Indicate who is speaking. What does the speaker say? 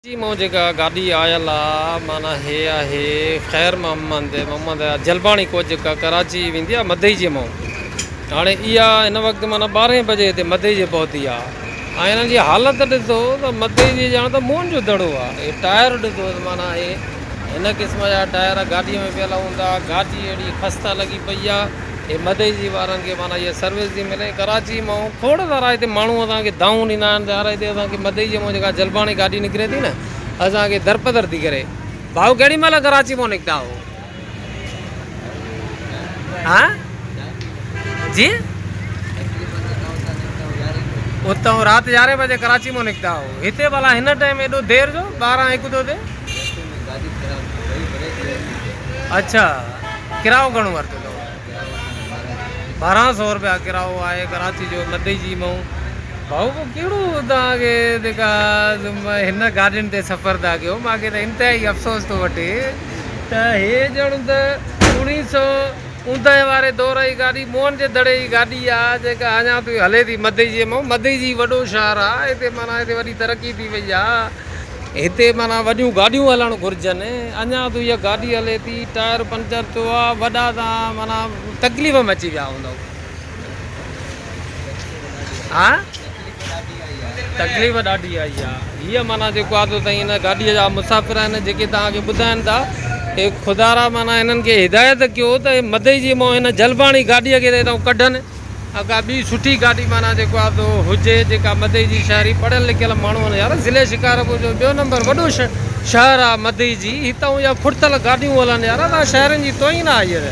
Speaker 1: जी मो जेका गाॾी आयल आहे माना हे आहे ख़ैर मोहम्मद जलबाणी कोच जेका कराची वेंदी आहे मदई जे मां हाणे इहा हिन वक़्तु माना 12 बजे हिते मदई जे पहुती आहे ऐं हिननि जी हालति ॾिसो त मदई जी ॼाण त मुंहं जो दड़ो आहे। हे टायर ॾिसो माना हे हिन क़िस्म जा टायर गाॾीअ में पियल हूंदा। गाॾी अहिड़ी ख़स्ता लॻी पई आहे। हे मदई जी वारनि खे माना इहा सर्विस थी मिले। कराची मां खोड़ सारा हिते माण्हू असांखे दाऊं ॾींदा आहिनि त यार हिते असांखे मदई जे मां जेका जलबाणी गाॾी निकिरे थी न असांखे दरपदर थी करे। भाऊ केॾी महिल कराची मां निकिता हो? हा जी उतां राति 11 बजे कराची मां निकिता हो। हिते भला हिन टाइम एॾो देरि जो 12-1 थो थिए? अच्छा किरायो घणो वरितो अथव? 1200 रुपया किरायो आहे कराची जो मदई जी मां। भाऊ कहिड़ो तव्हांखे जेका हिन गाॾियुनि ते सफ़र था कयो मूंखे त इंतिहाई अफ़सोस थो वठे त हे ॼण त 1959 वारे दौर जी गाॾी मोहन जे दड़े जी गाॾी आहे जेका अञा ताईं हले थी मदई जे मां। मदई जी वॾो शहर आहे। हिते माना हिते वॾी तरक़ी थी वई आहे। हिते माना वॾियूं गाॾियूं हलणु घुरिजनि। अञा ताईं इहा गाॾी हले थी। टायर पंचर थियो आहे। वॾा तव्हां माना तकलीफ़ में अची विया हूंदव। हा तकलीफ़ ॾाढी आई आहे। हीअ माना जेको आहे त साईं हिन गाॾीअ जा मुसाफ़िर आहिनि जेके तव्हांखे ॿुधाइनि था हे ख़ुदारा माना हिननि खे हिदायत कयो त मदई जी मां हिन जलबाणी गाॾीअ खे हितां कढनि। अका ॿी सुठी गाॾी माना जेको आहे त हुजे जेका मदई जी शहरी पढ़ियल लिखियल माण्हू आहिनि। यार ज़िले शिकारपुर जो 2 नंबर वॾो शहर आहे मदई जी। हितां इहा खुर्तल गाॾियूं हलनि। यार तव्हां शहरनि जी तोहीन आहे हीअर।